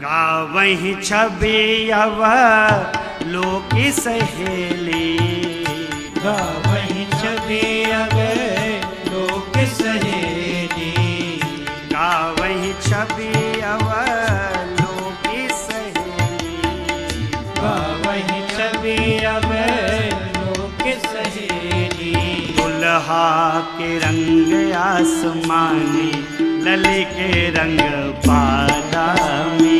गावहीं छवि अव लोकी सहेली, गावहीं छवि अव लोक सहेली, गावहीं छवि अव लोकी सहेली, गावहीं छवि अव लोक सहेली। दुल्हा के रंग आसमानी, लली के रंग बादामी,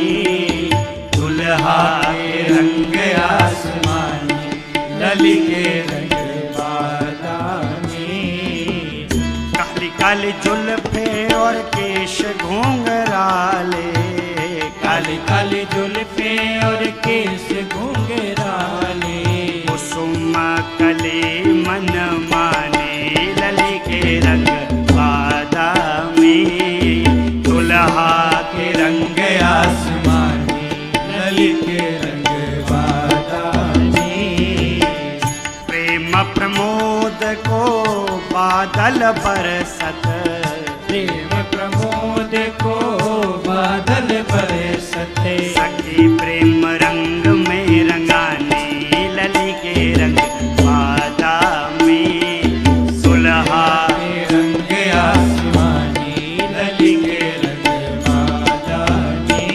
दुल्हा के रंग आसमानी, लली के रंग बादामी। काली काली जुल्फे और केश घुंघराले, काली काली जुल्फे और केस घुंघराले, कुसुम कली मन माने, लली के रंग बादामी, दुल्हा के रंग आसमानी, लली के रंग बादामी। प्रेम प्रमोद को बादल बरसत, प्रेम प्रमोद को बादल बरसते, सखी प्रेम रंग में रंगाने, लली के रंग बादामी, दुल्हा के रंग आसमानी, लली के रंग बादामी।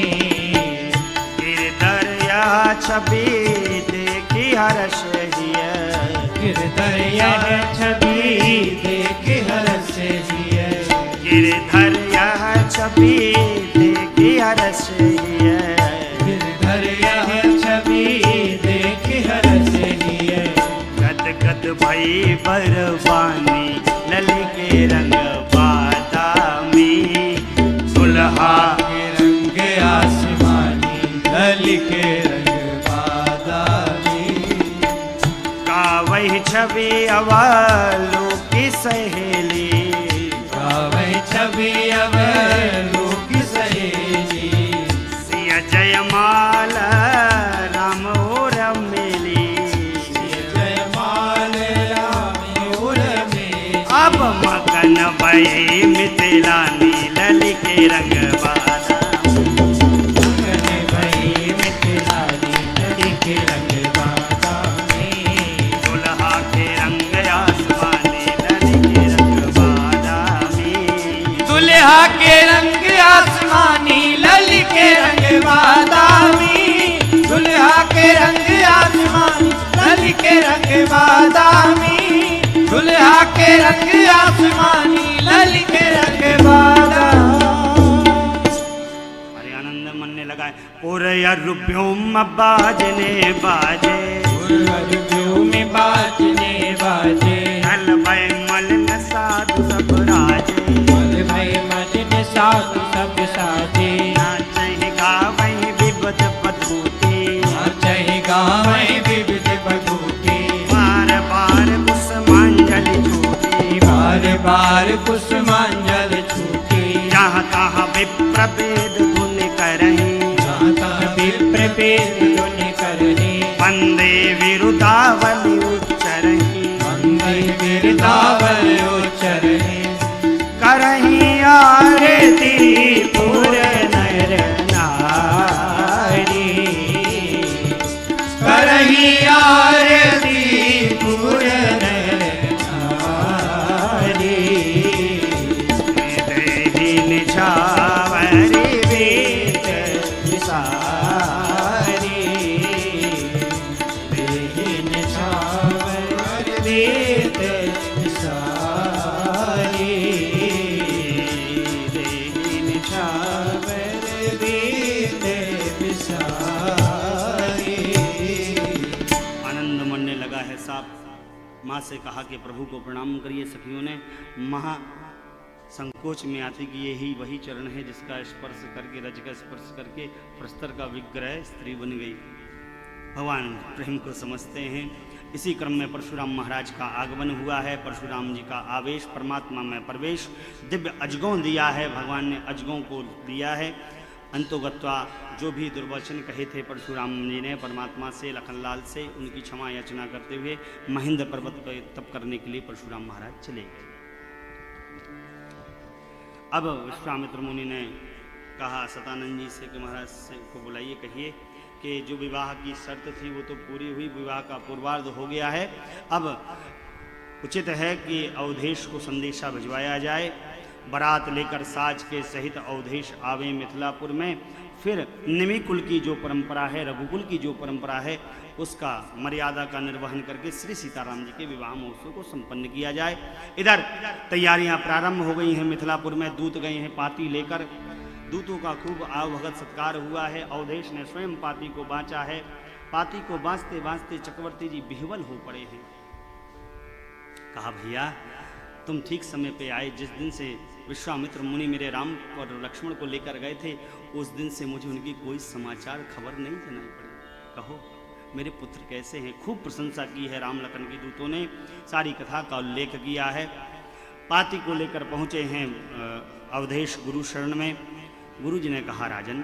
गिरधरिया छवि देखी हर्ष हिय, गिरधरिया छवि देख हर्ष हिय, गिरधरिया छवि देखी हर्ष हिय, गिरधरिया छवि देख हर्ष हिय। गद गद भई बरवानी, लली के रंग बादामी, दुल्हा के रंग आसमानी, लली के रंग बादामी। गावहीं छवि अवलोकी सहेली, गावहीं छवि अव लोक सहेली, सिया जयमाल राम और मेली, जयमाल राम और मेली। अब मगन भई मिथिलानी, लली के रंग बादामी, मगन भई मिथिलानी, लली के रंग बादामी। दुल्हा के रंग आसमानी, लली के रंग बादामी, दुल्हा के रंग आसमानी, लली के रंग बादामी। दुल्हा के रंग आसमानी, लली के रंग बादामी। दुल्हा के रंग आसमानी, लली के रंग बादामी। अरे आनंद मनने लगा है। पूरे रुभ्योम बाजने बाजे, में बाजने बाजे, हल भय मलिन साधु सब राजे, मल भय मलिन साधु सब साजे। नाचहि गावहि विविध पद्धति, नाचहि गावहि विविध पद्धति, बार बार कुसुमांजलि छूटी, बार बार कुसुमांजलि छूटी। जहाँ तहाँ विप्र वेद धुन करहि, जहाँ तहाँ विप्र वेद धुन करहि, वंदे विरुदावली उच्चरहि, वंदे विरुदावली उच्चरहि। करहि आरती पुर नर नारी, करहि आरती पुर नर नारी। देहि निछावरि वेद विसारी, देहि निछावर वेद विसारी। देहि निछावर वेद विसारी। आनंद मनने लगा है साहब। माँ से कहा कि प्रभु को प्रणाम करिए। सखियों ने महा संकोच में आती कि यही वही चरण है जिसका स्पर्श करके, रज का स्पर्श करके प्रस्तर का विग्रह स्त्री बन गई। भगवान प्रेम को समझते हैं। इसी क्रम में परशुराम महाराज का आगमन हुआ है। परशुराम जी का आवेश, परमात्मा में प्रवेश, दिव्य अजगों दिया है। भगवान ने अजगों को दिया है। अंतोगत्वा जो भी दुर्वचन कहे थे परशुराम जी ने परमात्मा से, लखनलाल से, उनकी क्षमा याचना करते हुए महेंद्र पर्वत पर तप करने के लिए परशुराम महाराज चले गए। अब विश्वामित्र मुनि ने कहा सतानंद जी से कि महाराज से को बुलाइए, कहिए कि जो विवाह की शर्त थी वो तो पूरी हुई, विवाह का पूर्वार्ध हो गया है, अब उचित है कि अवधेश को संदेशा भिजवाया जाए, बारात लेकर साज के सहित अवधेश आवे मिथिलापुर में, फिर निमि कुल की जो परंपरा है, रघुकुल की जो परंपरा है, उसका मर्यादा का निर्वहन करके श्री सीताराम जी के विवाह महोत्सव को संपन्न किया जाए। इधर तैयारियां प्रारंभ हो गई हैं, मिथिलापुर में दूत गए हैं पाती लेकर, दूतों का खूब आवभगत सत्कार हुआ है। अवधेश ने स्वयं पाती को बांचा है, पाती को बांचते बांचते चक्रवर्ती जी बिहवल हो पड़े हैं। कहा भैया तुम ठीक समय पे आए, जिस दिन से विश्वामित्र मुनि मेरे राम और लक्ष्मण को लेकर गए थे उस दिन से मुझे उनकी कोई समाचार खबर नहीं जनाई पड़ी, कहो मेरे पुत्र कैसे हैं। खूब प्रशंसा की है राम लखन की दूतों ने, सारी कथा का उल्लेख किया है। पाती को लेकर पहुंचे हैं अवधेश गुरु शरण में। गुरु जी ने कहा राजन,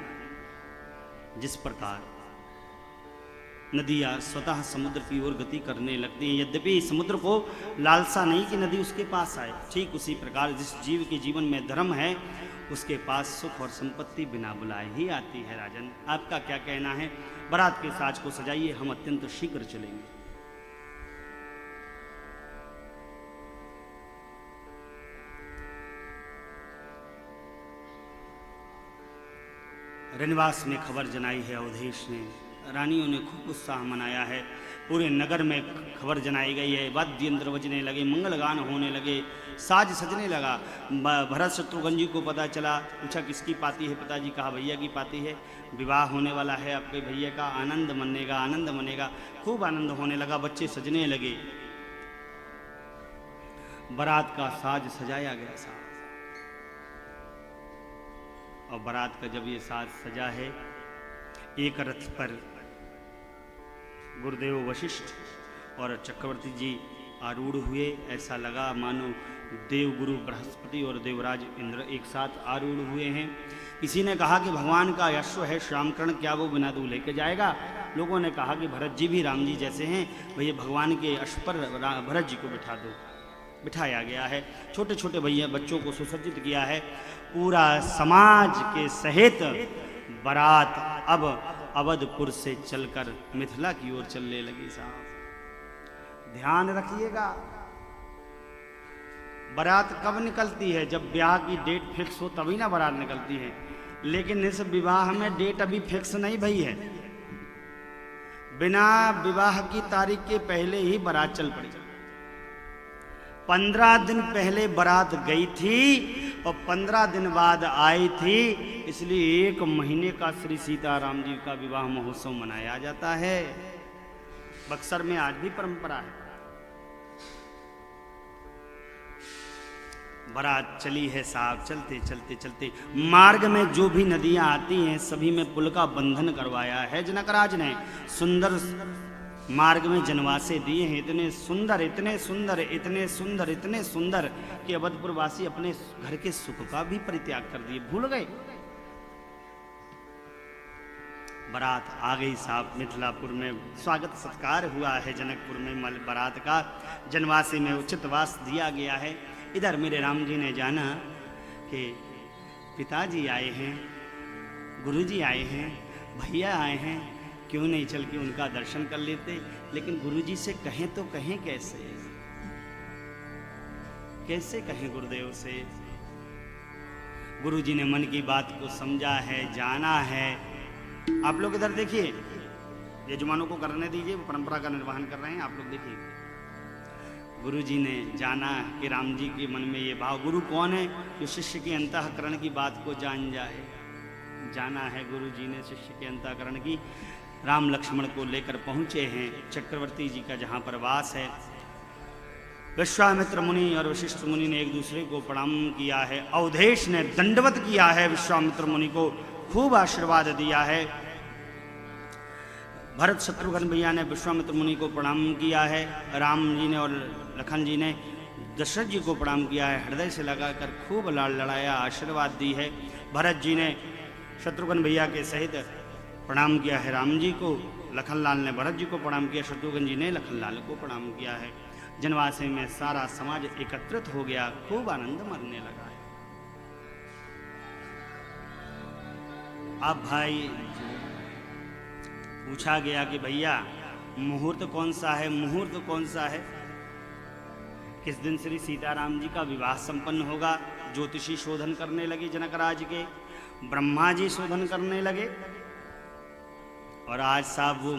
जिस प्रकार नदियाँ स्वतः समुद्र की ओर गति करने लगती हैं, यद्यपि समुद्र को लालसा नहीं कि नदी उसके पास आए, ठीक उसी प्रकार जिस जीव के जीवन में धर्म है उसके पास सुख और संपत्ति बिना बुलाए ही आती है। राजन आपका क्या कहना है, बारात के साज को सजाइए, हम अत्यंत शीघ्र चलेंगे। रनिवास में खबर जनाई है अवधेश ने, रानियों ने खूब उत्साह मनाया है, पूरे नगर में खबर जनाई गई है, वाद्य यंत्र बजने लगे, मंगलगान होने लगे, साज सजने लगा। भरत शत्रुघ्न जी को पता चला, पूछा किसकी पाती है, पिताजी कहा भैया की पाती है, विवाह होने वाला है आपके भैया का, आनंद मनेगा आनंद मनेगा। खूब आनंद होने लगा, बच्चे सजने लगे, बारात का साज सजाया गया साज। और बारात का जब ये साज सजा है, एक रथ पर गुरुदेव वशिष्ठ और चक्रवर्ती जी आरूढ़ हुए, ऐसा लगा मानो देव गुरु बृहस्पति और देवराज इंद्र एक साथ आरूढ़ हुए हैं। किसी ने कहा कि भगवान का यश्व है श्यामकर्ण, क्या वो बिना दूल्हे के जाएगा। लोगों ने कहा कि भरत जी भी राम जी जैसे हैं, भैया भगवान के यश पर भरत जी को बिठा दो। बिठाया गया है, छोटे छोटे भैया बच्चों को सुसज्जित किया है, पूरा समाज के सहित बारात अब अवधपुर से चलकर मिथिला की ओर चलने लगी। साहब ध्यान रखिएगा, बारात कब निकलती है, जब ब्याह की डेट फिक्स हो तभी ना बारात निकलती है, लेकिन इस विवाह में डेट अभी फिक्स नहीं भई है, बिना विवाह की तारीख के पहले ही बारात चल पड़ी। 15 दिन पहले बारात गई थी और 15 दिन बाद आई थी, इसलिए 1 महीने का श्री सीताराम जी का विवाह महोत्सव मनाया जाता है। बक्सर में आज भी परंपरा है। बारात चली है साहब, चलते चलते चलते मार्ग में जो भी नदियां आती हैं सभी में पुल का बंधन करवाया है जनकराज ने। सुंदर मार्ग में जनवासे दिए हैं, इतने सुंदर इतने सुंदर इतने सुंदर इतने सुंदर कि अवधपुर वासी अपने घर के सुख का भी परित्याग कर दिए, भूल गए। बारात आ गई साहब, मिथिलापुर में स्वागत सत्कार हुआ है, जनकपुर में बारात का जनवासे में उचित वास दिया गया है। इधर मेरे राम जी ने जाना कि पिताजी आए हैं, गुरुजी आए हैं, भैया आए हैं, क्यों नहीं चल के उनका दर्शन कर लेते। लेकिन गुरुजी से कहें तो कहें कैसे, कैसे कहें गुरुदेव से। गुरुजी ने मन की बात को समझा है, जाना है। आप लोग इधर देखिए, यजमानों को करने दीजिए, वो परंपरा का निर्वहन कर रहे हैं, आप लोग देखिए। गुरुजी ने जाना कि राम जी के मन में ये भाव, गुरु कौन है, जो शिष्य के अंतःकरण की बात को जान जाए। जाना है गुरुजी ने शिष्य के अंतःकरण की। राम लक्ष्मण को लेकर पहुंचे हैं चक्रवर्ती जी का जहां पर वास है। विश्वामित्र मुनि और वशिष्ठ मुनि ने एक दूसरे को प्रणाम किया है। अवधेश ने दंडवत किया है विश्वामित्र मुनि को, खूब आशीर्वाद दिया है। भरत शत्रुघ्न भैया ने विश्वामित्र मुनि को प्रणाम किया है। राम जी ने और लखन जी ने दशरथ जी को प्रणाम किया है, हृदय से लगाकर खूब लाड़ लड़ाया, आशीर्वाद दी है। भरत जी ने शत्रुघ्न भैया के सहित प्रणाम किया है राम जी को, लखनलाल ने भरत जी को प्रणाम किया, शत्रुघ्न जी ने लखनलाल को प्रणाम किया है। जनवासे में सारा समाज एकत्रित हो गया, खूब आनंद मरने लगा है। अब भाई पूछा गया कि भैया मुहूर्त कौन सा है, मुहूर्त कौन सा है, किस दिन श्री सीताराम जी का विवाह संपन्न होगा। ज्योतिषी शोधन करने लगे, जनकराज के ब्रह्मा जी शोधन करने लगे। और आज साहब वो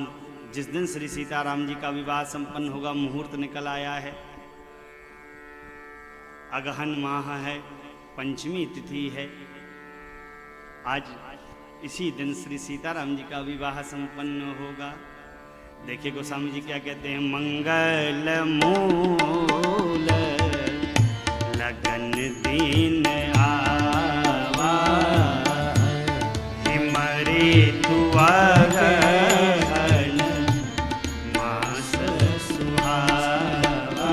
जिस दिन श्री सीताराम जी का विवाह संपन्न होगा मुहूर्त निकल आया है। अगहन माह है, पंचमी तिथि है। आज इसी दिन श्री सीताराम जी का विवाह संपन्न होगा। देखिए गोस्वामी जी क्या कहते हैं, मंगल मूल लगन दीन आवा, हिमरे तुअगहन मास सुहावा,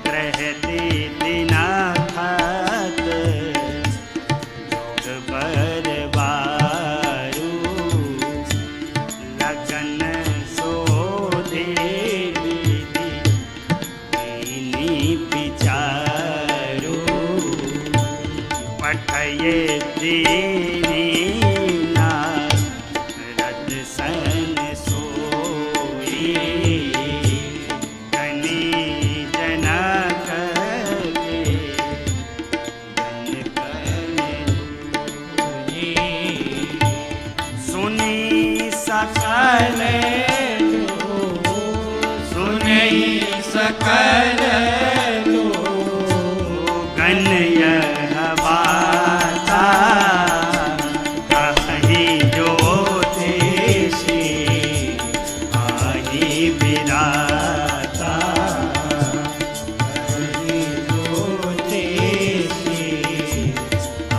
ग्रहते दिना खत जोग बरबारू, लगन सोधे विधि दीनी विचारू, पठये दीनी नारद सन सोई, कनी जनक के जन कने सुनी सकल सुनहि सकल गण यह बाता, कहीं ज्योतिषी आही विधाता,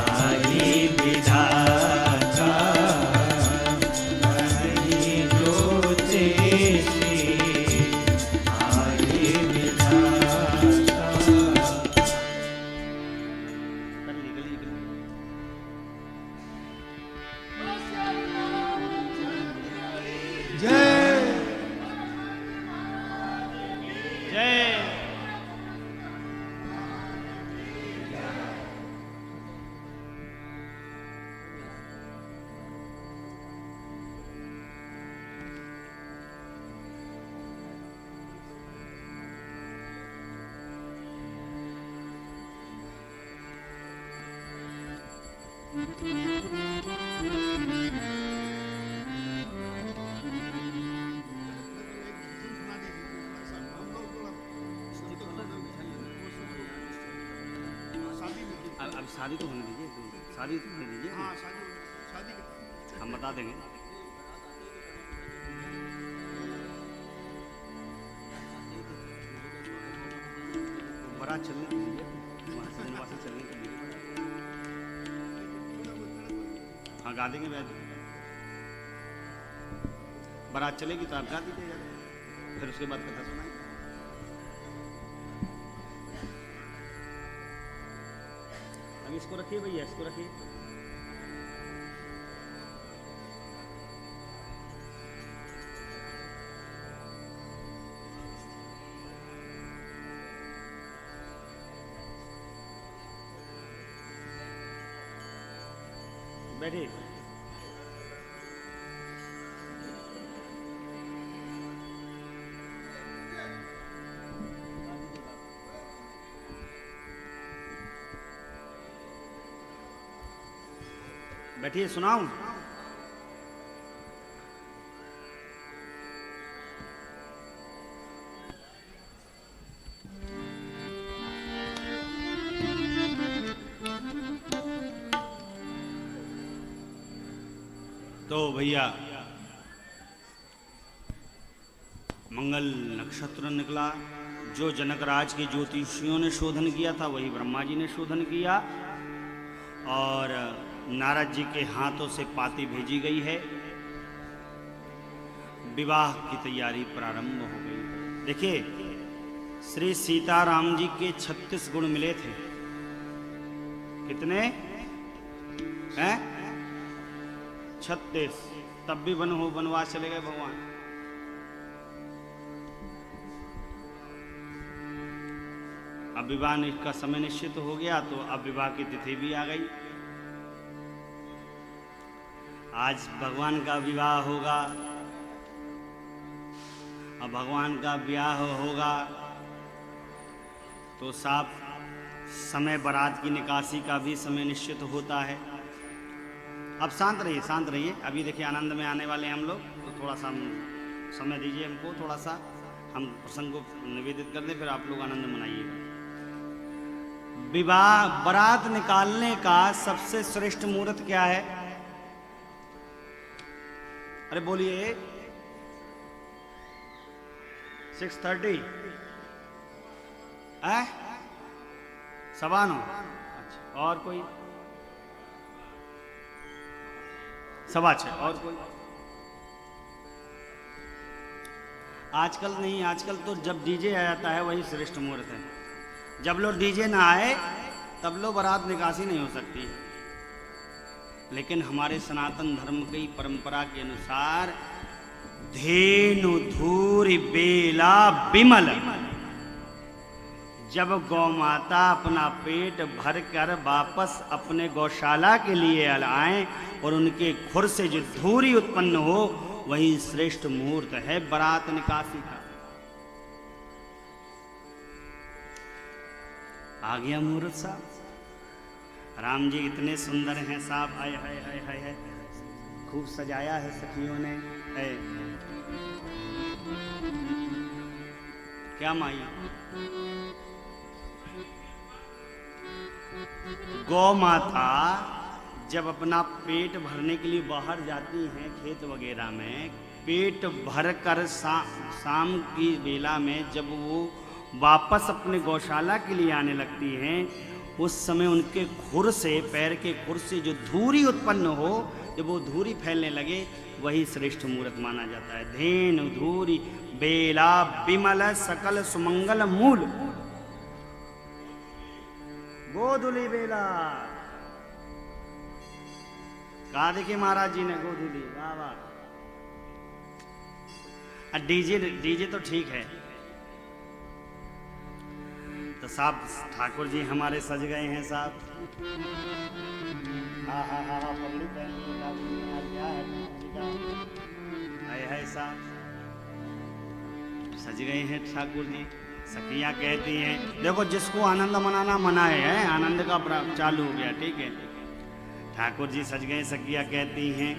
आही विधाता, जय। अब शादी तो होने दीजिए, शादी तो होने दीजिए। हाँ शादी हम बता देंगे। बारात चलने के लिए, वहाँ से निवासी चलने के लिए, हाँ गा देंगे बैठ। बारात चलेगी तो आप गा दीजिएगा, फिर उसके बाद कथा सुनाएंगे। अब इसको रखिए भैया, इसको रखिए। बैठिए। बैठिए, सुनाऊं? तो भैया मंगल नक्षत्र निकला। जो जनकराज के ज्योतिषियों ने शोधन किया था वही ब्रह्मा जी ने शोधन किया, और नारद जी के हाथों से पाती भेजी गई है। विवाह की तैयारी प्रारंभ हो गई। देखिए, श्री सीताराम जी के 36 गुण मिले थे। कितने हैं? 36। तब भी वनवास चले गए भगवान। अब विवाह का समय निश्चित हो गया, तो अब विवाह की तिथि भी आ गई। आज भगवान का विवाह होगा। अब भगवान का ब्याह होगा तो साफ समय बारात की निकासी का भी समय निश्चित होता है। अब शांत रहिए। अभी देखिए आनंद में आने वाले हैं हम लोग, तो थोड़ा सा समय दीजिए हमको, थोड़ा सा हम प्रसंग को निवेदित कर दें, फिर आप लोग आनंद मनाइएगा। विवाह बारात निकालने का सबसे श्रेष्ठ मुहूर्त क्या है? अरे बोलिए। 6:30 है? 9:15। अच्छा, और कोई? 6:15। और कोई? आजकल नहीं, आजकल तो जब डीजे आ जाता है वही श्रेष्ठ मुहूर्त है। जब लोग डीजे ना आए तब लोग बारात निकासी नहीं हो सकती। लेकिन हमारे सनातन धर्म की परंपरा के अनुसार धेनु धूरि बेला बिमल, जब गौ माता अपना पेट भर कर वापस अपने गौशाला के लिए आए और उनके खुर से जो धूरी उत्पन्न हो, वही श्रेष्ठ मुहूर्त है बारात निकासी का। आ गया मुहूर्त साहब। राम जी इतने सुंदर हैं साहब, हाय हाय हाय हाय हाय, खूब सजाया है सखियों ने। क्या माई? गौ माता जब अपना पेट भरने के लिए बाहर जाती हैं खेत वगैरह में, पेट भर कर शाम की बेला में जब वो वापस अपने गौशाला के लिए आने लगती हैं, उस समय उनके खुर से, पैर के खुर से जो धूरी उत्पन्न हो, जब वो धूरी फैलने लगे, वही श्रेष्ठ मुहूर्त माना जाता है। धेनु धूरी बेला बिमल सकल सुमंगल मूल, गोधुली बेला। कहा देखिए महाराज जी ने गोधुली, वाह वाह। डीजे तो ठीक है। तो साहब ठाकुर जी हमारे सज गए हैं साहब। हाँ हाँ हाँ हाँ, पगड़ी पहन है साहब, सज गए हैं ठाकुर जी। सखियाँ कहती हैं, देखो जिसको आनंद मनाना मनाए है, आनंद का चालू हो गया, ठीक है। ठाकुर जी सज गए। सखियाँ कहती हैं,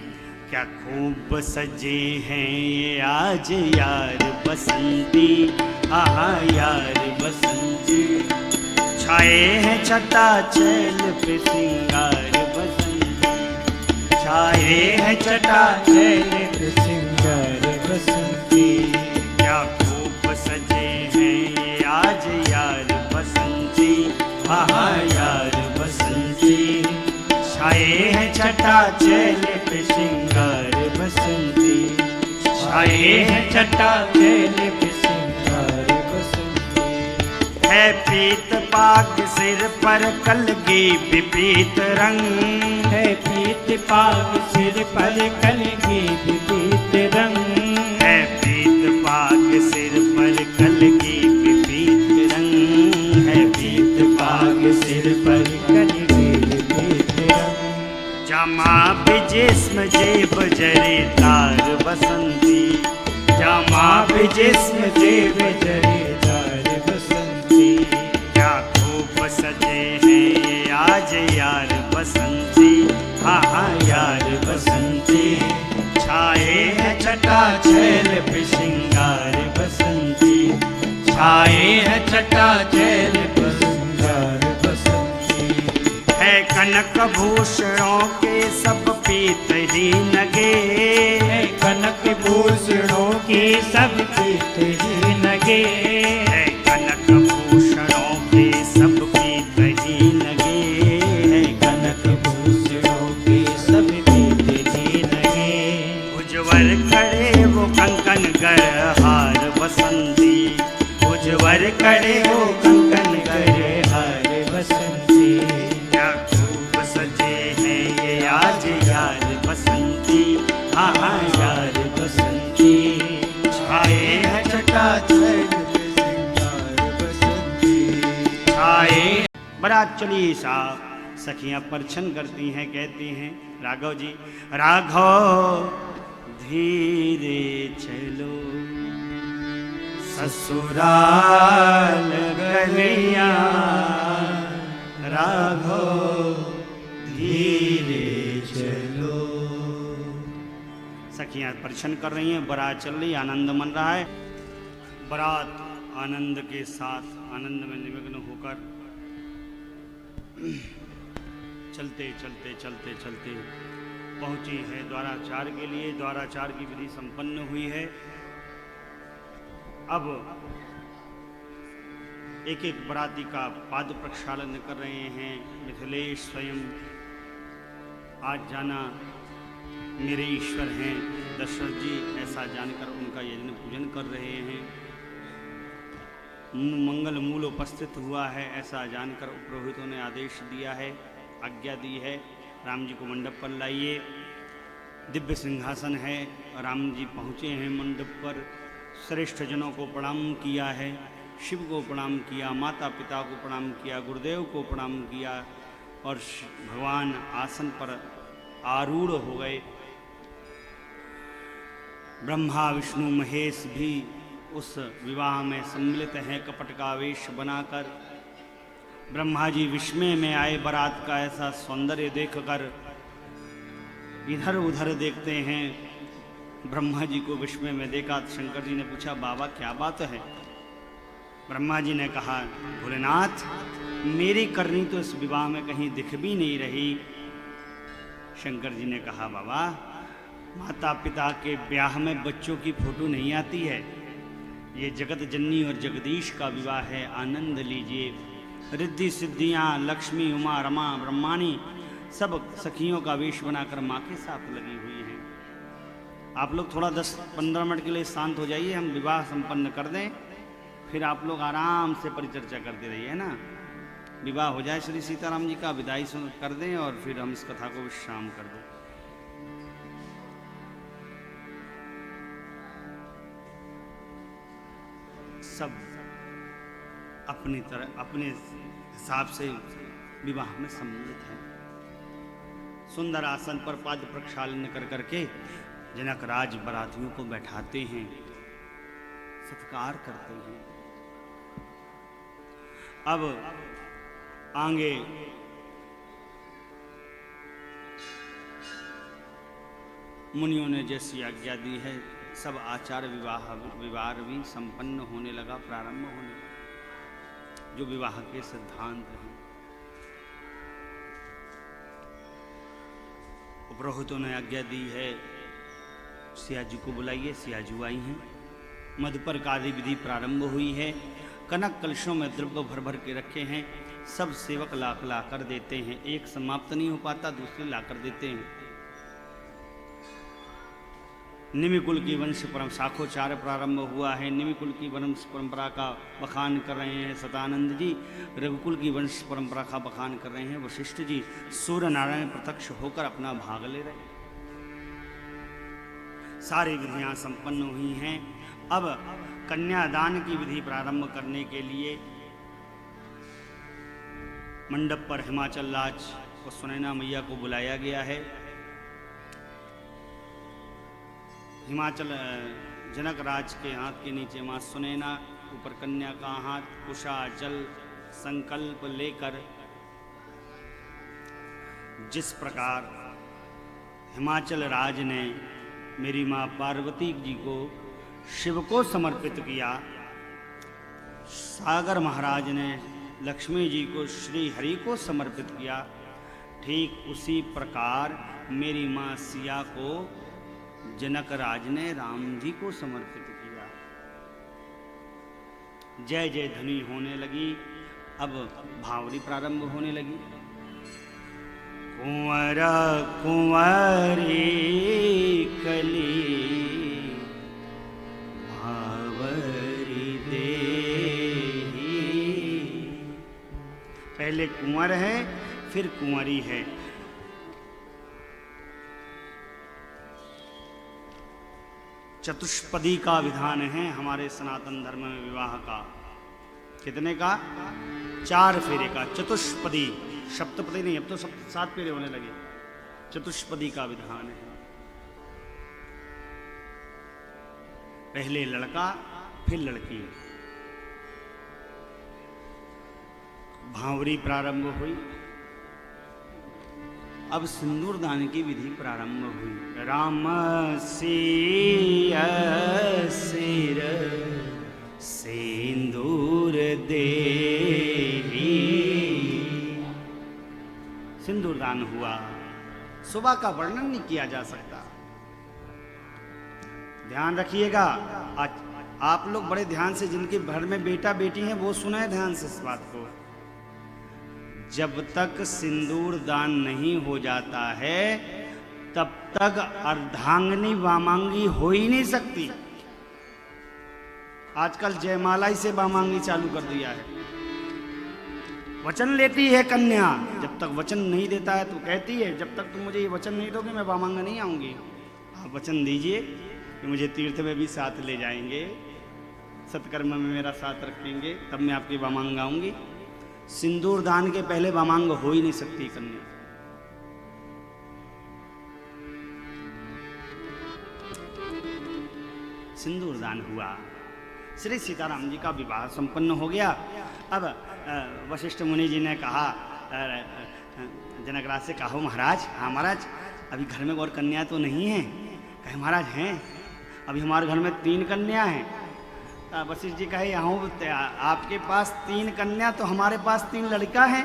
क्या खूब सजे हैं ये आज यार बसंती, आहा यार बसंती, छाए हैं छटा चैल पे सिंगार बसंती, छाए हैं छटा चैल पे सिंगार बसंती। क्या खूब सजे हैं ये आज यार बसंती, आहा यार बसंती, छाए हैं छटा चैल पे सिंगार बसंती, छाए हैं छटा चैल पे सिंगार बसंती। है पीत पाग सिर पर कलगी विपीत रंग, है पीत पाग सिर पर कलगी विपीत रंग, है पीत पाग सिर पर कलगी विपीत रंग, है पीत पाग सिर पर कलगी विपीत रंग। जमा भी जिस्म जेब जरे तार बसंती, जमा भी जिस्म जेब जरे तार बसंती। क्या खूब सजे हैं ये आज यार बसंती, हाँ हाँ यार बसंती, छाए हैं छटा चैल पे सिंगार बसंती, छाए हैं छटा चैल पे सिंगार बसंती। है कनक भूषणों के सब पीत ही नगे, है कनक भूषणों के सब पीत ही नगे, है कनक भूषणों के सब पीत ही नगे, है कनक भूषणों के सब पीत ही नगे। उज्वर खड़े वो कंकन गढ़हार बसंती, उज्वर खड़े वो कंकन गढ़हार बसंती। क्या खूब सजे हैं ये आज यार बसंती, हाँ हाँ यार बसंती, छाए हैं छटा चैल पे सिंगार बसंती, छाए। बारात चली साहब, सखियां परछन करती हैं, कहती हैं राघव जी, राघव धीरे चलो ससुराल गलियां, राघव धीरे चलो। सखियां परछन कर रही हैं, बारात चल रही, आनंद मन रहा है। बारात आनंद के साथ आनंद में निमग्न होकर चलते चलते चलते चलते पहुंची है द्वाराचार के लिए। द्वाराचार की विधि संपन्न हुई है। अब एक एक बराती का पाद प्रक्षालन कर रहे हैं। मिथिलेश स्वयं आज जाना मेरे ईश्वर हैं दशरथ जी, ऐसा जानकर उनका यजन पूजन कर रहे हैं। मंगल मूल उपस्थित हुआ है, ऐसा जानकर पुरोहितों ने आदेश दिया है, आज्ञा दी है, राम जी को मंडप पर लाइए। दिव्य सिंहासन है, राम जी पहुँचे हैं मंडप पर। श्रेष्ठ जनों को प्रणाम किया है, शिव को प्रणाम किया, माता पिता को प्रणाम किया, गुरुदेव को प्रणाम किया और भगवान आसन पर आरूढ़ हो गए। ब्रह्मा विष्णु महेश भी उस विवाह में सम्मिलित हैं कपट का वेश बनाकर। ब्रह्मा जी विस्मय में आए बारात का ऐसा सौंदर्य देखकर, इधर उधर देखते हैं। ब्रह्मा जी को विस्मय में देखा तो शंकर जी ने पूछा, बाबा क्या बात है? ब्रह्मा जी ने कहा, भोलेनाथ मेरी करनी तो इस विवाह में कहीं दिख भी नहीं रही। शंकर जी ने कहा, बाबा माता पिता के ब्याह में बच्चों की फोटो नहीं आती है, ये जगत जननी और जगदीश का विवाह है, आनंद लीजिए। रिद्धि सिद्धियाँ, लक्ष्मी, उमा, रमा, ब्रह्माणी सब सखियों का वेश बनाकर माँ के साथ लगी हुई हैं। आप लोग थोड़ा 10-15 मिनट के लिए शांत हो जाइए, हम विवाह संपन्न कर दें, फिर आप लोग आराम से परिचर्चा करते रहिए, है ना। विवाह हो जाए श्री सीताराम जी का, विदाई कर दें और फिर हम इस कथा को विश्राम कर दें। सब अपनी तरह अपने हिसाब से विवाह में सम्मिलित हैं। सुंदर आसन पर पाद प्रक्षालन कर करके जनक राज बरातियों को बैठाते हैं, सत्कार करते हैं। अब आगे मुनियों ने जैसी आज्ञा दी है, सब आचार विवाह भी संपन्न होने लगा, प्रारंभ होने लगा, जो विवाह के सिद्धांत हैं। पुरोहितों ने आज्ञा दी है, सियाजी को बुलाइए। सियाजू आई हैं। मधुपर का आदि विधि प्रारंभ हुई है। कनक कलशों में द्रव्य भर भर के रखे हैं। सब सेवक ला कर देते हैं, एक समाप्त नहीं हो पाता, दूसरे ला कर देते हैं। निमिकुल की वंश परम शाखोचार प्रारंभ हुआ है। निमिकुल की वंश परंपरा का बखान कर रहे हैं सतानंद जी। रघुकुल की वंश परंपरा का बखान कर रहे हैं वशिष्ठ जी। सूर्य नारायण प्रत्यक्ष होकर अपना भाग ले रहे हैं। सारी विधियां संपन्न हुई हैं। अब कन्यादान की विधि प्रारंभ करने के लिए मंडप पर हिमाचल राज और सुनैना मैया को बुलाया गया है। हिमाचल जनक राज के हाथ के नीचे माँ सुनैना, ऊपर कन्या का हाथ, कुशा जल संकल्प लेकर जिस प्रकार हिमाचल राज ने मेरी माँ पार्वती जी को शिव को समर्पित किया, सागर महाराज ने लक्ष्मी जी को श्री हरि को समर्पित किया, ठीक उसी प्रकार मेरी माँ सिया को जनक राज ने राम जी को समर्पित किया। जय जय ध्वनि होने लगी। अब भावरी प्रारंभ होने लगी। कुंवर कुंवरी कली भावरी देही। पहले कुंवर है, फिर कुंवरी है। चतुष्पदी का विधान है हमारे सनातन धर्म में विवाह का। कितने का? 4 फेरे का चतुष्पदी। सप्तपदी नहीं, अब तो सब 7 फेरे होने लगे। चतुष्पदी का विधान है। पहले लड़का फिर लड़की, भांवरी प्रारंभ हुई, अब सिंदूर दान की विधि प्रारंभ हुई। राम सिर सिंदूर दे, सिंदूर दान हुआ। सुबह का वर्णन नहीं किया जा सकता। ध्यान रखिएगा, आज आप लोग बड़े ध्यान से, जिनके घर में बेटा बेटी हैं वो सुनाए ध्यान से इस बात को। जब तक सिंदूर दान नहीं हो जाता है तब तक अर्धांगिनी वामांगी हो ही नहीं सकती। आजकल जयमाला ही से वामांगी चालू कर दिया है। वचन लेती है कन्या, जब तक वचन नहीं देता है तो कहती है जब तक तुम मुझे ये वचन नहीं दोगे मैं वामांगा नहीं आऊंगी। आप वचन दीजिए कि मुझे तीर्थ में भी साथ ले जाएंगे, सत्कर्म में मेरा साथ रखेंगे, तब मैं आपकी वामांग आऊंगी। सिंदूर दान के पहले वामांग हो ही नहीं सकती कन्या। सिंदूर दान हुआ, श्री सीताराम जी का विवाह संपन्न हो गया। अब वशिष्ठ मुनि जी ने कहा, जनकराज से कहो महाराज, हाँ महाराज अभी घर में और कन्या तो नहीं है। कहे महाराज हैं, अभी हमारे घर में 3 कन्या हैं। वशिष्ठ जी कहे यहाँ आपके पास 3 कन्या तो हमारे पास 3 लड़का हैं,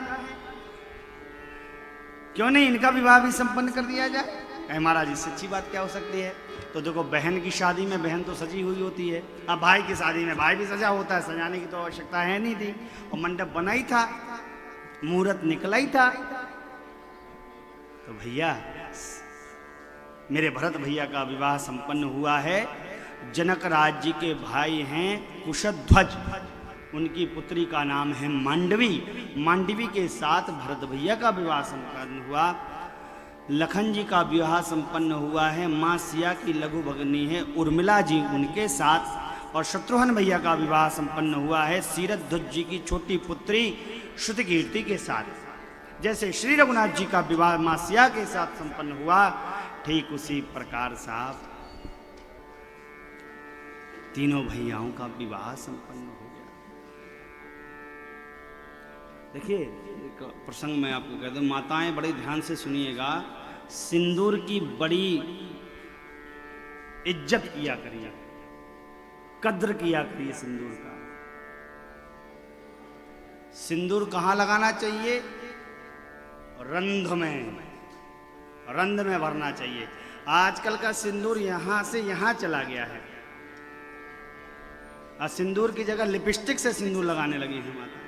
क्यों नहीं इनका विवाह भी संपन्न कर दिया जाए। कहे महाराज इससे अच्छी बात क्या हो सकती है। तो देखो बहन की शादी में बहन तो सजी हुई होती है, अब भाई की शादी में भाई भी सजा होता है, सजाने की तो आवश्यकता है नहीं थी। और मंडप बना ही था, मुहूर्त निकला ही था। तो भैया मेरे भरत भैया का विवाह संपन्न हुआ है। जनक राज जी के भाई हैं कुशध्वज, उनकी पुत्री का नाम है मांडवी। मांडवी के साथ भरत भैया का विवाह संपन्न हुआ। लखन जी का विवाह संपन्न हुआ है, माँ सिया की लघु भगनी है उर्मिला जी, उनके साथ। और शत्रुघ्न भैया का विवाह संपन्न हुआ है सीरध्वज जी की छोटी पुत्री श्रुतिकीर्ति के साथ। जैसे श्री रघुनाथ जी का विवाह माँ सिया के साथ संपन्न हुआ, ठीक उसी प्रकार साहब तीनों भैयाओं का विवाह संपन्न हो गया। देखिए एक प्रसंग मैं आपको कहता हूं, माताएं बड़े ध्यान से सुनिएगा। सिंदूर की बड़ी इज्जत किया करिए, कद्र किया करिए सिंदूर का। सिंदूर कहां लगाना चाहिए? रंध में भरना चाहिए। आजकल का सिंदूर यहां से यहां चला गया है। सिंदूर की जगह लिपस्टिक से सिंदूर लगाने लगी है माता।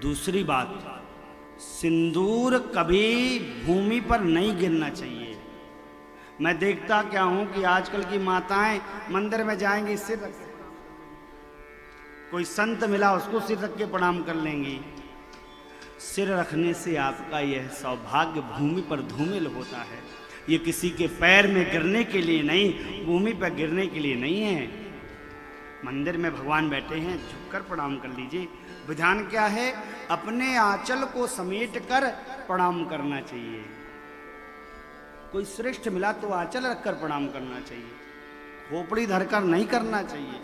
दूसरी बात, सिंदूर कभी भूमि पर नहीं गिरना चाहिए। मैं देखता क्या हूं कि आजकल की माताएं मंदिर में जाएंगी, सिर रख, कोई संत मिला उसको सिर रख के प्रणाम कर लेंगी। सिर रखने से आपका यह सौभाग्य भूमि पर धूमिल होता है। ये किसी के पैर में गिरने के लिए नहीं, भूमि पर गिरने के लिए नहीं है। मंदिर में भगवान बैठे हैं, झुककर प्रणाम कर लीजिए। विधान क्या है? अपने आंचल को समेट कर प्रणाम करना चाहिए। कोई श्रेष्ठ मिला तो आंचल रखकर प्रणाम करना चाहिए, खोपड़ी धरकर नहीं करना चाहिए।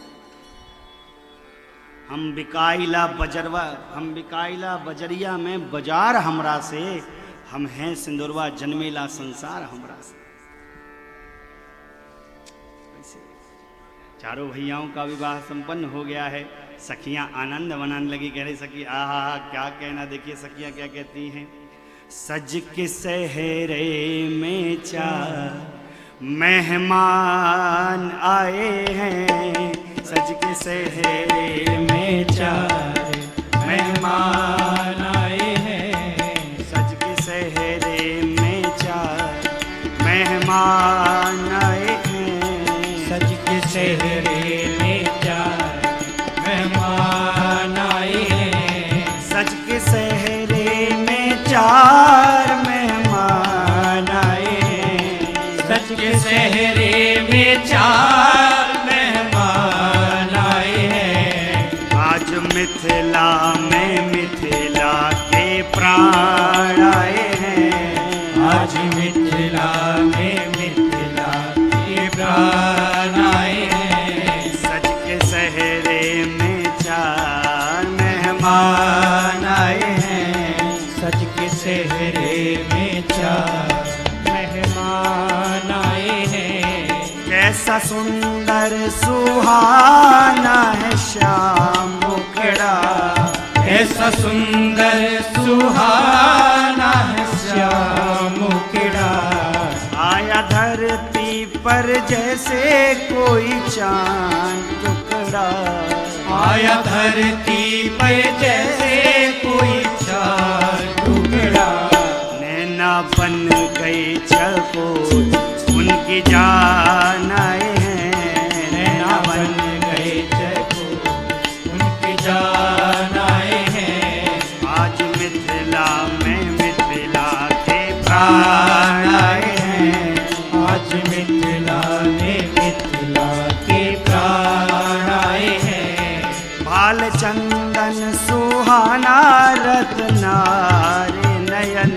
हम बिकाइला बजरिया में बाजार हमरा से, हम हैं सिंदूरवा जन्मेला संसार हमरा से। चारों भैयाओं का विवाह संपन्न हो गया है। सखियां आनंद मनाने लगी, कह रही सखी आहा क्या कहना। देखिए सखियां क्या कहती हैं। सज के सहरे में 4 मेहमान आए हैं, सज के सहरे में 4 मेहमान आए हैं, सज के सहरे में 4 मेहमान आए हैं, सज के सहरे में 4 मेहमान आए हैं, सज के सहरे में 4 मेहमान आए हैं, सज के सहरे में 4 मेहमान आए हैं। आज प्राण आए हैं। आज मिथिला में मिथिला के प्राण आए हैं। सच के सहरे में चार मेहमान आए हैं। सच के सहरे में चार मेहमान आए हैं। कैसा सुंदर सुहाना है श्याम मुखड़ा। ऐसा सुंदर सुहाना है श्याम मुखड़ा। आया धरती पर जैसे कोई चांद टुकड़ा। आया धरती पर जैसे कोई चांद टुकड़ा। नैना बन गई चकोर उनकी जान आए हैं। नैना बन गए चकोर उनकी जान आए हैं। आज मिथिला में मिथिला के प्राण आए हैं। आज मिथिला में मिथिला के प्राण आए हैं। भाल चंदन सुहाना रत्नारे नयन।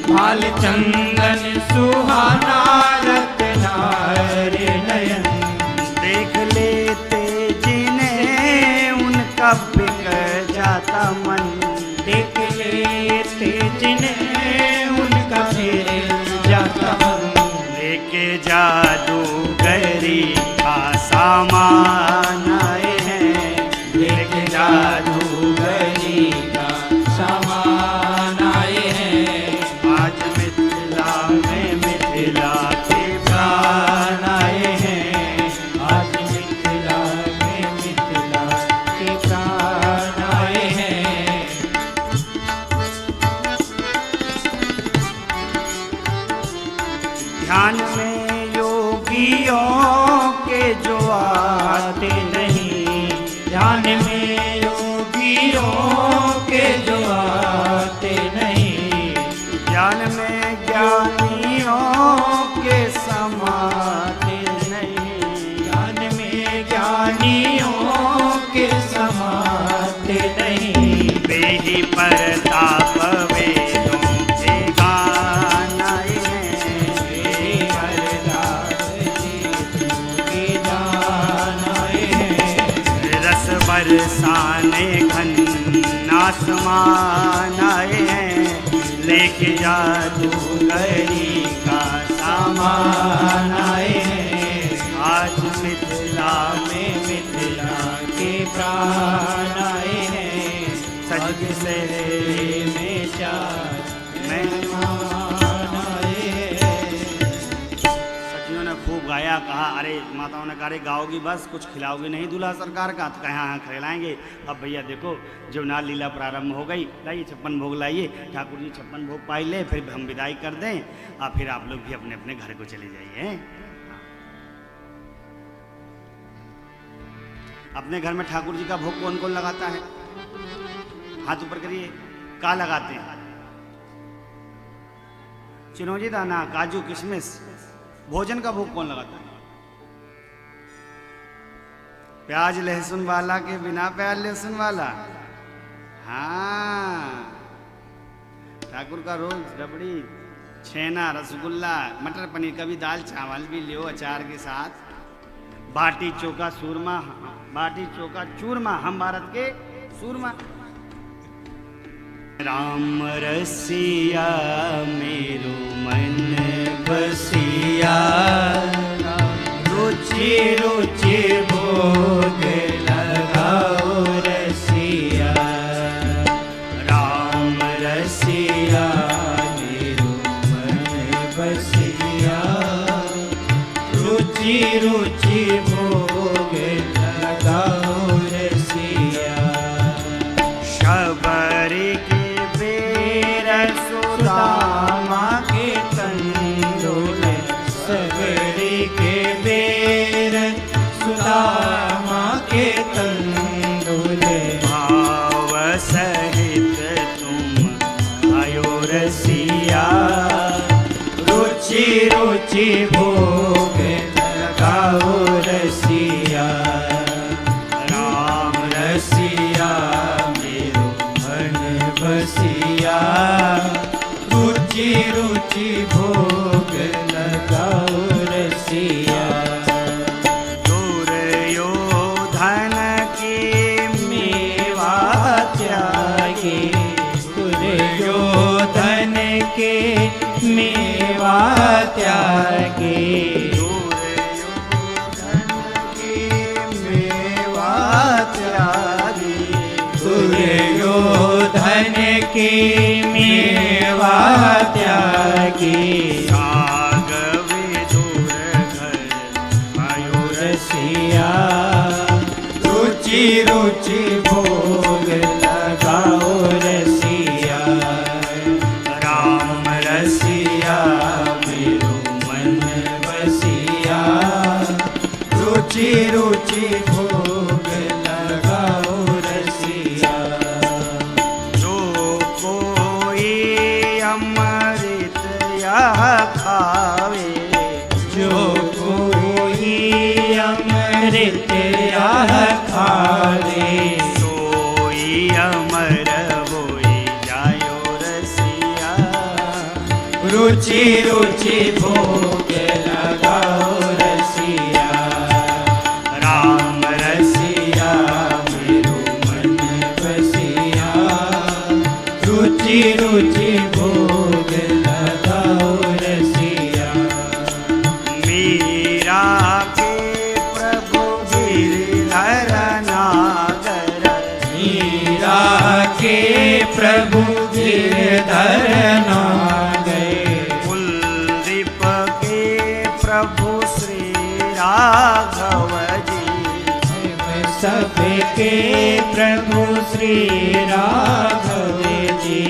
भाल चंदन सुहाना रत्नारे नयन। देख लेते जिन्हें उनका बिक जाता मन। देख लेते जिन्हें उनका फिर जाता मन। लेके जादूगरी का सामान आए हैं। लेके जादूगरी का सामान आए हैं। आज मिथिला में मिथिला के प्राण आए हैं। आज मिथिला में मिथिला के प्राण आए हैं। ध्यान में योगियों के जो आते नहीं। ध्यान में योगियों के जो आते नहीं। ज्ञान में ज्ञानियों के समाते नहीं। ज्ञान में ज्ञानियों के समाते नहीं। वे ही परताप वेदों के गान आए हैं। वे परदास के दान आए हैं। रस बरसाने घन आसमान आए हैं। लेके जादूगरी का सामान आए हैं। आज मिथिला में मिथिला के प्राण आए हैं। सज से में चार मेहमान आए हैं। सखियों ने खूब गाया। कहा अरे माताओं ने कहा अरे गाओगी बस, कुछ खिलाओगी नहीं दूल्हा सरकार का? तो कहा हाँ खिलाएंगे। अब भैया देखो जमुना लीला प्रारंभ हो गई। लाइए 56 भोग लाइए। ठाकुर जी 56 भोग पाई ले, फिर हम विदाई कर दें और फिर आप लोग भी अपने अपने घर को चले जाइए। अपने घर में ठाकुर जी का भोग कौन कौन लगाता है? हाथ ऊपर करिए। का लगाते हैं? चिरौंजी दाना, काजू, किशमिश। भोजन का भोग कौन लगाता है? प्याज लहसुन वाला के बिना प्याज लहसुन वाला? हाँ, ठाकुर का रोज रबड़ी, छेना, रसगुल्ला, मटर पनीर, कभी दाल चावल भी लियो अचार के साथ। बाटी चोखा सूरमा, बाटी चोखा चूरमा, हम भारत के सूरमा। राम रसिया मेरो मन बसिया। रुचि रुचि भोग लगाओ रसिया। राम रसिया मेरो मन बसिया। रुचि रुचि भोग लगाओ रसिया। शबरी के बेर सुदामा के तंदुल। सबरी के बेर सुदामा के तंदुल। भाव सहित तुम आयो रसिया। रुचि रुचि भोग लगाओ रसिया। राम रसिया मेरो मन बसिया। रसिया रुचि रुचि भोग लगाओ रसिया दुर्योधन की मेवा त्यागे दुर्योधन के मेवा त्यागे दुर्योधन के मेवा त्यागी रसिया रुचि रुचि भोग लगाओ रसिया राम रसिया मेरो मन बसिया रुचि रुचि भोग लगाओ रसिया जो कोई अमृत यह खावे जो कोई अमृत यह खावे सोई अमर होई जायो रसिया रुचि रुचि भोग लगाओ रसिया राम रसिया मेरो मन बसिया रुचि रुचि भोग लगाओ रसिया मीरा के प्रभु गिरधर नागर मीरा के प्रभु गिरधर नागर कुलदीप के प्रभु श्री राघव जी सबके प्रभु श्री राघव जी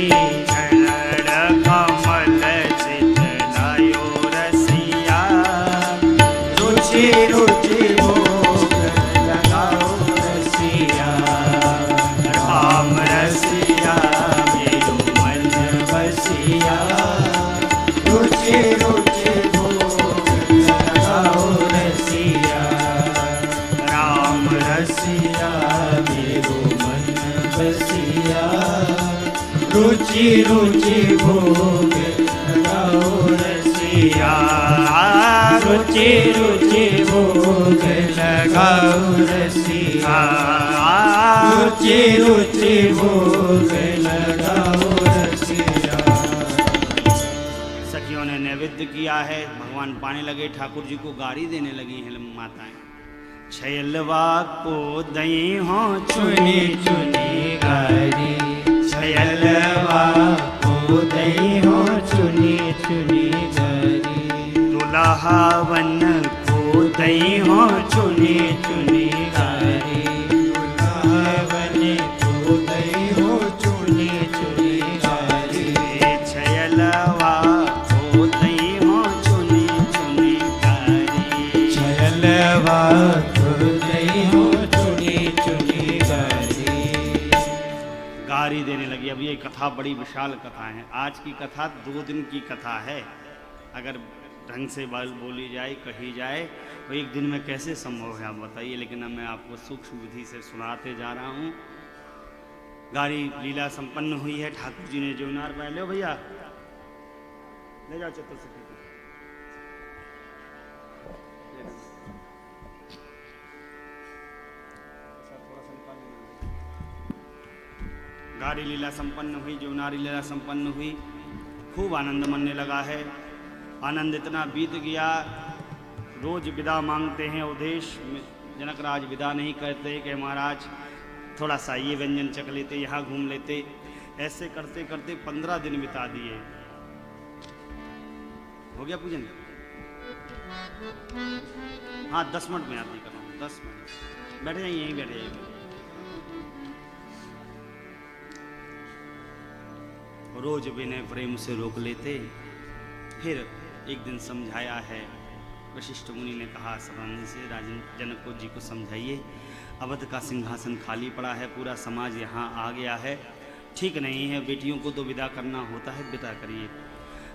चरण कमल चित लायो रसिया रुचि रुचि भोग लगाओ रसिया राम रसिया मेरो मन बसिया रुचि रुचि भोग लगाओ रसिया राम रसिया मेरो मन बसिया रुचि रुचि भोग लगाओ रसिया रुचि रुचि भोग लगाओ रसिया रुचि रुचि भोग लगाओ रसिया सखियों ने नैवेद्य किया है, भगवान पाने लगे, ठाकुर जी को गाड़ी देने लगी हैं माताएं। छयलवा को दई हो चुनी चुनी गारी छयलवा को दई हो चुनी चुनी गारी दुल्हावन को दई हो चुनी चुनी गारी दुल्हावन को दई हो चुनी चुनी गारी छयलवा को दई हो चुनी चुनी गारी छयलवा को दई हो चुनी चुनी गारी गारी देने लगी। अब ये कथा बड़ी विशाल कथा है। आज की कथा 2 दिन की कथा है। अगर ढंग से बोली जाए, कही जाए तो एक दिन में कैसे संभव है आप बताइए। लेकिन अब मैं आपको सूक्ष्म विधि से सुनाते जा रहा हूँ। गारी लीला संपन्न हुई है। ठाकुर जी ने जौनार पाया, लो भैया ले जाओ चतुर्सखी को। गारी लीला संपन्न हुई, जौनारी लीला संपन्न हुई। खूब आनंद मनने लगा है। आनंद इतना बीत गया, रोज विदा मांगते हैं अवधेश। जनक राज विदा नहीं करते कि महाराज थोड़ा सा ये व्यंजन चख लेते, यहाँ घूम लेते। ऐसे करते करते 15 दिन बिता दिए। हो गया पूजन? हाँ 10 मिनट में आती कर रहा हूँ, 10 मिनट। बैठ जाइए, यहीं बैठ जाइए। रोज विनय प्रेम से रोक लेते। फिर एक दिन समझाया है, वशिष्ठ मुनि ने कहा सभानंद से, राजन जनक को जी को समझाइए, अवध का सिंहासन खाली पड़ा है, पूरा समाज यहाँ आ गया है, ठीक नहीं है, बेटियों को तो विदा करना होता है, विदा करिए।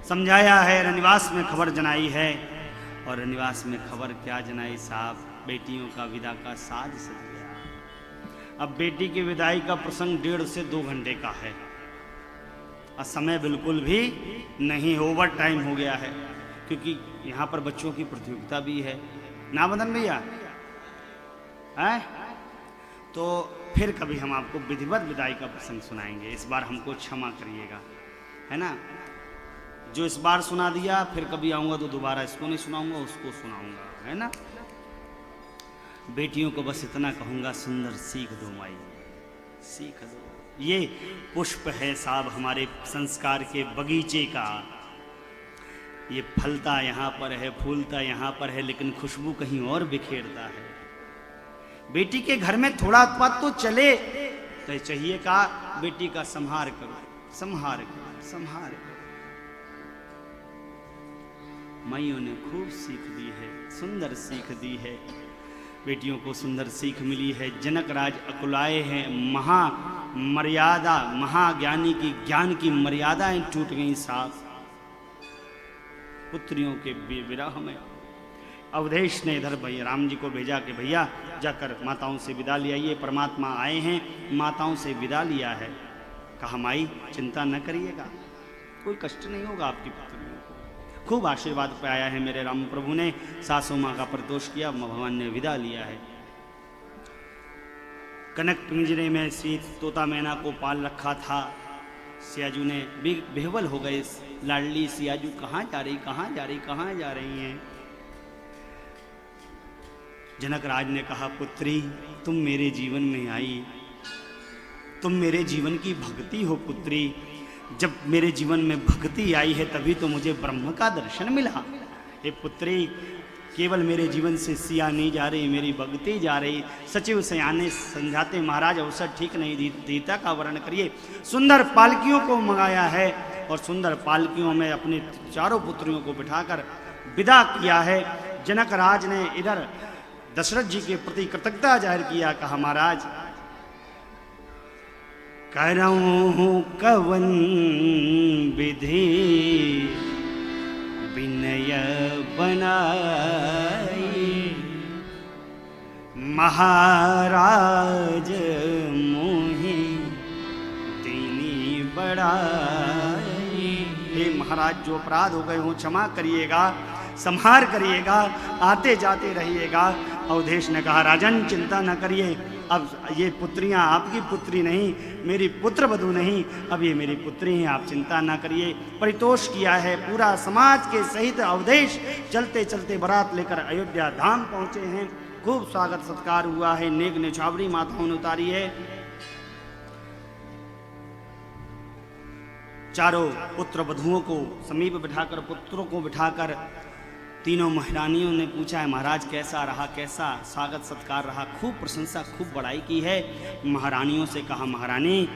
समझाया है। रनिवास में खबर जनाई है, और रनिवास में खबर क्या जनाई साहब, बेटियों का विदा का साज सज गया। अब बेटी की विदाई का प्रसंग 1.5 से 2 घंटे का है। और समय बिल्कुल भी नहीं, ओवर टाइम हो गया है, क्योंकि यहाँ पर बच्चों की प्रतियोगिता भी है ना मदन भैया है। तो फिर कभी हम आपको विधिवत विदाई का प्रसंग सुनाएंगे, इस बार हमको क्षमा करिएगा, है ना। जो इस बार सुना दिया, फिर कभी आऊँगा तो दोबारा इसको नहीं सुनाऊंगा, उसको सुनाऊंगा, है ना। बेटियों को बस इतना कहूँगा, सुंदर सीख दो माई, सीख दो। ये पुष्प है साहब हमारे संस्कार के बगीचे का, ये फलता यहाँ पर है, फूलता यहाँ पर है, लेकिन खुशबू कहीं और बिखेरता है। बेटी के घर में थोड़ा उत्पात तो चले, तो चाहिए का बेटी का संहार करो, संहार करो, संहार करो। माइयों ने खूब सीख दी है, सुंदर सीख दी है, बेटियों को सुंदर सीख मिली है। जनक राज अकुलाए हैं, महा मर्यादा, महाज्ञानी की ज्ञान की मर्यादाएं टूट गई साफ पुत्रियों के विरह में। अवधेश ने इधर भैया राम जी को भेजा कि भैया जाकर माताओं से विदा लिया, ये परमात्मा आए हैं, माताओं से विदा लिया है। कहा माई चिंता न करिएगा, कोई कष्ट नहीं होगा आपकी पुत्रियों को। खूब आशीर्वाद पाया है मेरे राम प्रभु ने, सासू माँ का प्रदोष किया, भगवान ने विदा लिया है। कनक पिंजरे में सी तोता मैना को पाल रखा था, सियाजू ने बेहवल हो गए, लाडली सियाजू कहाँ जा रही, कहाँ जा रही, कहाँ जा रही हैं। जनक राज ने कहा पुत्री तुम मेरे जीवन में आई, तुम मेरे जीवन की भक्ति हो पुत्री, जब मेरे जीवन में भक्ति आई है तभी तो मुझे ब्रह्म का दर्शन मिला। हे पुत्री केवल मेरे जीवन से सिया नहीं जा रही, मेरी भक्ति जा रही। सचिव सयाने समझाते महाराज अवसर ठीक नहीं, दीता का वर्ण करिए। सुंदर पालकियों को मंगाया है और सुंदर पालकियों में अपने चारों पुत्रियों को बिठाकर विदा किया है। जनक राज ने इधर दशरथ जी के प्रति कृतज्ञता जाहिर किया, कहा महाराज करऊं कवन विधि विनय बनाई, महाराज मोहि दीनी बड़ाई। हे महाराज जो अपराध हो गए हो क्षमा करिएगा, संहार करिएगा, आते जाते रहिएगा। अवधेश ने कहा राजन चिंता न करिए, अब ये पुत्रियां आपकी पुत्री नहीं, मेरी पुत्र वधू नहीं, अब ये मेरी पुत्री हैं, आप चिंता न करिए। परितोष किया है, पूरा समाज के सहित अवधेश चलते चलते बारात लेकर अयोध्या धाम पहुंचे हैं। खूब स्वागत सत्कार हुआ है, नेक निछावरी माताओं ने उतारी है। चारों पुत्र वधुओं को समीप बिठाकर, पुत्रों को बिठाकर तीनों महारानियों ने पूछा है महाराज कैसा रहा, कैसा स्वागत सत्कार रहा। खूब प्रशंसा, खूब बड़ाई की है। महारानियों से कहा महारानी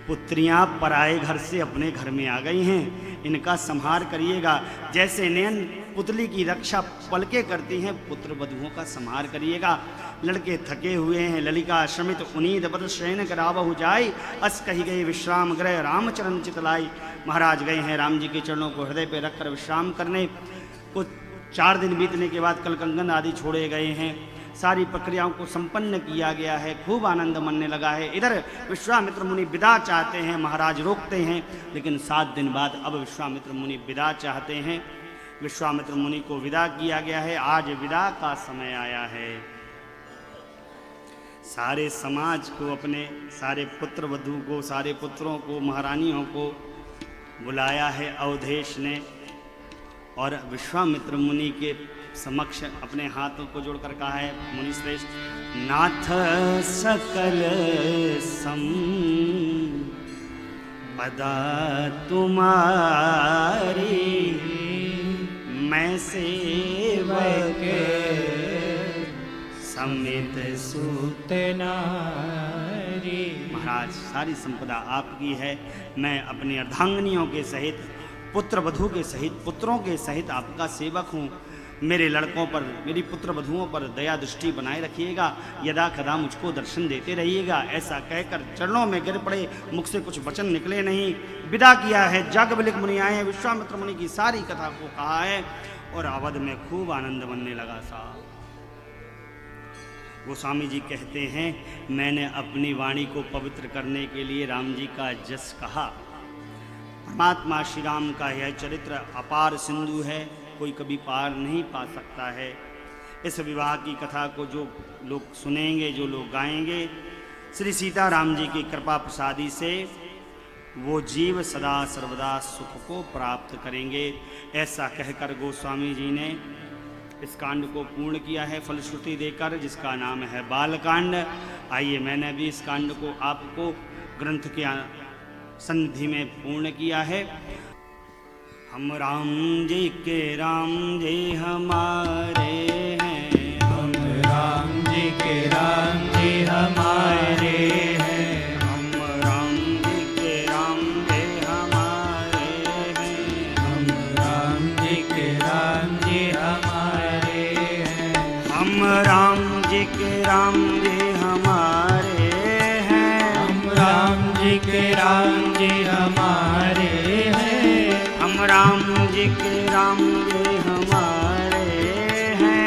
पुत्रियां पराए घर से अपने घर में आ गई हैं, इनका संहार करिएगा। जैसे नैन पुतली की रक्षा पलके करती हैं, पुत्र वधुओं का संहार करिएगा। लड़के थके हुए हैं, ललिका श्रमित उनीद बद शयन करावहु जाय, अस कही गए विश्राम ग्रह रामचरण चितलाई। महाराज गए हैं राम जी के चरणों को हृदय पर रखकर विश्राम करने। कुछ 4 दिन बीतने के बाद कल कंगन आदि छोड़े गए हैं, सारी प्रक्रियाओं को संपन्न किया गया है, खूब आनंद मनने लगा है। इधर विश्वामित्र मुनि विदा चाहते हैं, महाराज रोकते हैं, लेकिन 7 दिन बाद अब विश्वामित्र मुनि विदा चाहते हैं। विश्वामित्र मुनि को विदा किया गया है, आज विदा का समय आया है। सारे समाज को, अपने सारे पुत्र वधू को, सारे पुत्रों को, महारानियों को बुलाया है अवधेश ने, और विश्वामित्र मुनि के समक्ष अपने हाथों को जोड़कर कहा है मुनि श्रेष्ठ, नाथ सकल संपदा तुम्हारी, मैं सेवक समित सूत नारी। महाराज सारी संपदा आपकी है, मैं अपनी अर्धांगिनियों के सहित, पुत्र वधू के सहित, पुत्रों के सहित आपका सेवक हूँ। मेरे लड़कों पर, मेरी पुत्र वधुओं पर दया दृष्टि बनाए रखिएगा, यदा कदा मुझको दर्शन देते रहिएगा। ऐसा कहकर चरणों में गिर पड़े, मुख से कुछ वचन निकले नहीं, विदा किया है। जागवलिक मुनि आए हैं, विश्वामित्र मुनि की सारी कथा को कहा है, और अवध में खूब आनंद बनने लगा साहब। गोस्वामी जी कहते हैं मैंने अपनी वाणी को पवित्र करने के लिए राम जी का जस कहा, परमात्मा श्री राम का यह चरित्र अपार सिंधु है, कोई कभी पार नहीं पा सकता है। इस विवाह की कथा को जो लोग सुनेंगे, जो लोग गाएंगे, श्री सीताराम जी की कृपा प्रसादी से वो जीव सदा सर्वदा सुख को प्राप्त करेंगे। ऐसा कहकर गोस्वामी जी ने इस कांड को पूर्ण किया है फलश्रुति देकर, जिसका नाम है बालकांड। आइए, मैंने भी इस कांड को आपको ग्रंथ के सन्निधि में पूर्ण किया है। हम राम जी के राम जी हमारे हैं, हम राम जी के राम जी हमारे हैं, हम राम जी के राम जी हमारे हैं, हम राम जी के राम जी हमारे हैं, हम राम जी के राम जी हमारे हैं, हम राम जी के राम जी हमारे हैं, हम राम जी के राम जी हमारे हैं,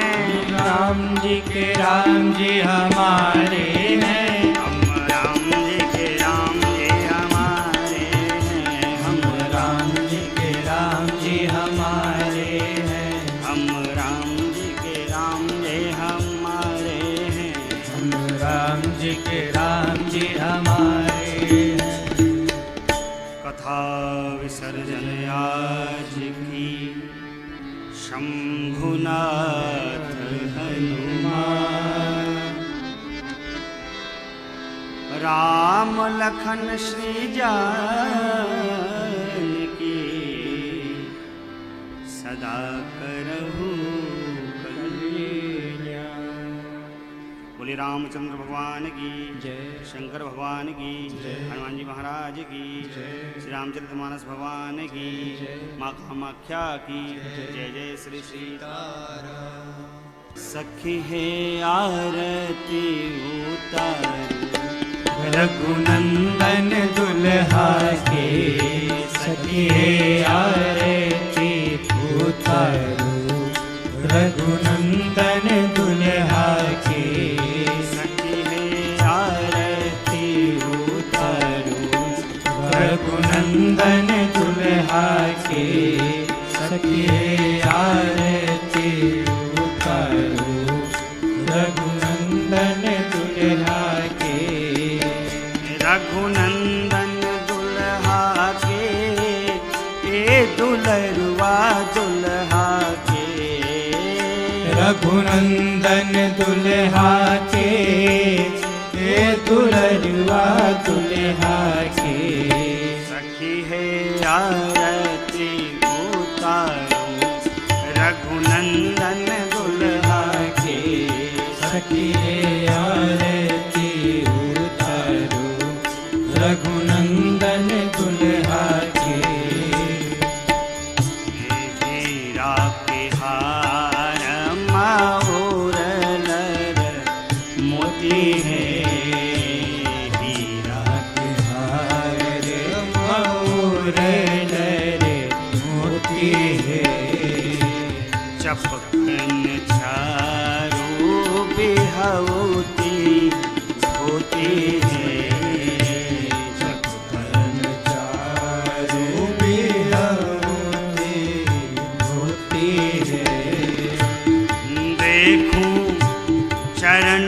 राम जी के राम जी हमारे हैं, हम राम जी के राम जी हमारे हैं, हम राम जी के राम जी हमारे हैं, हम राम जी के राम जी हमारे हैं, हम राम जी के राम जी हमारे हैं। कथा विसर्जन आज की शंभुनाथ हनुमान, राम लखन श्री जानकी सदा करहु कल्याण। बोले रामचंद्र भगवान की जय, शंकर भगवान की हनुमान जी महाराज की श्री रामचरितमानस भगवान की माँ कामाख्या की जय जय श्री सीताराम। सखी है आरती उतारू रघुनंदन दुल्हा के, सखी आरती उतारो रघुनंदन दुल्हा के, सखी है आरती उतारू रघुनंदन दुल्हा के, सखी आरती उतारो रघुनंदन दुल्हा के, रघुनंदन दुल्हा के ए दुलरुआ दुल्हा के, रघुनंदन दुल्हा के ए दुलरुआ दुल्हा के, सखी है आरती उतारो रघुनंदन दुल्हा के, सखी आरती उतारो रघुनंदन दुल्हा के, हीरा के हार माऊर लर मोती है, हीरा के हार मोर लरे मोती है, चपकन चारू बिहौती होती है, चपकन चारू बिहौती होती है, देखूं चरण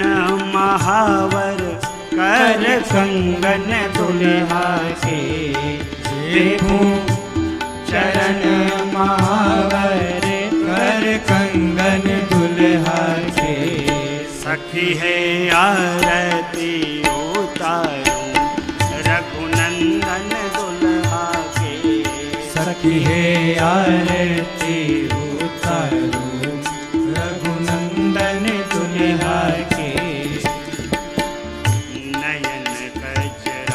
महावर कर कंगन दुल्हा के, देखूं चरण महावर कर कंगन दुल्हा के, सखी है आरती उतारो रघुनंदन दुल्हा के, सखी आरती उतारो रघुनंदन दुल्हा के, नयन कचरावालक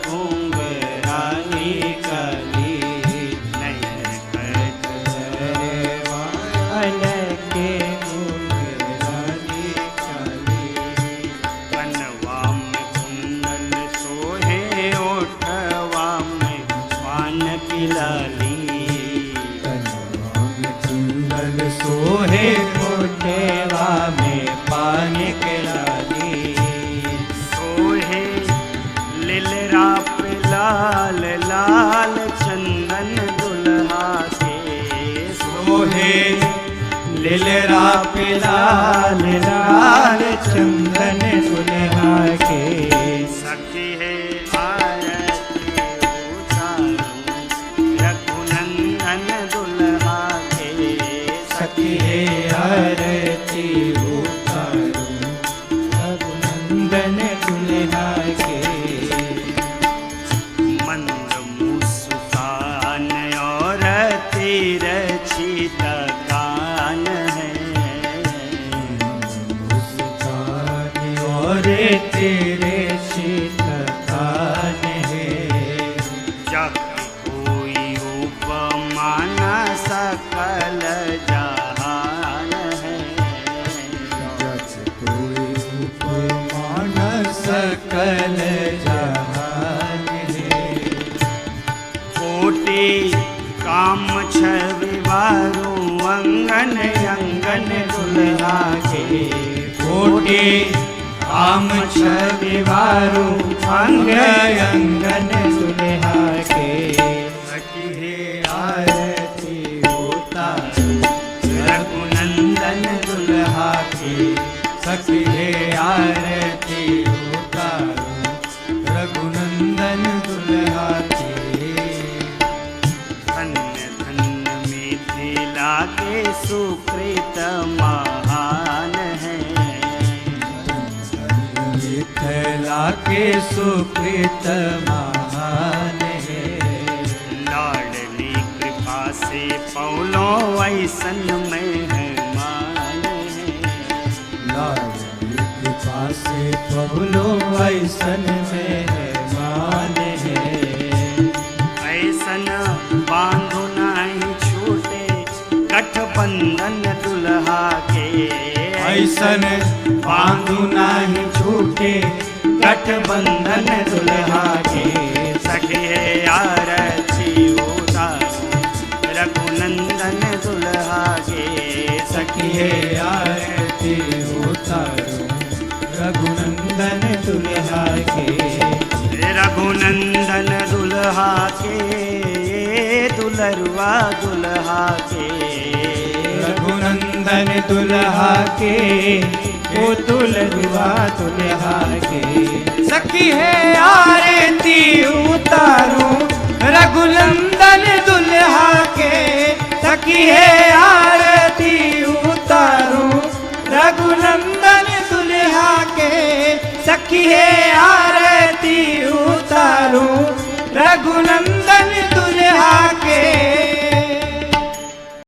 घुंघरानी कली, नयन वाल के घुंघरानी काली, कनवा में कुंडल सोहे ओठवा में पान पिलाली, कुंडल सोहे कोटेवा में पानी के लाली, सोहे लिलरा पे लाल लाल चंदन दुल्हा के। सखी है आरती उतारूं रघुनंदन दुल्हा के। सखी है आरती उतारूं रघुनंदन दुल्हा के। मंद मुस्कान और तिरछित कान है। मुस्कान और तेरे शीतकान है। जब कोई उपमा न सकल जहान है। जस कोई उपमान सकल जहान है। कोटि काम छविवारू अंगन अंगन दुल्हा के। कोटि काम छविवारू अंग अंगन दुल्हा के। सखी है आरती उतारूं रघुनंदन दुल्हा के। सखी है आरती उतारूं रघुनंदन दुल्हा के। धन्य धन्य मिथिला के सुकृत महान है। मिथिला के सुकृत महान है। लाडली कृपा से पौलो ऐसन मेहमान है। लाडली कृपा से पहुलो ऐसन मेहमान है। ऐसन बांधो नहीं छूटे गठबंधन दुल्हा के। ऐसन बांधु नाही छूटे गठबंधन दुल्हा के। सखी है आरती उतारूं रघुनंदन दुल्हा के। सखी है आरती उतारूं रघुनंदन दुल्हा के। रघुनंदन दुल्हा के दुलरुआ दुल्हा के। रघुनंदन दुल्हा के ओ दुलरुआ दुल्हा के। सखी है आरती उतारूं रघुनंदन दुल्हा के। सखी है आरती उतारूं रघुनंदन दुल्हा के। सखी है आरती उतारूं रघुनंदन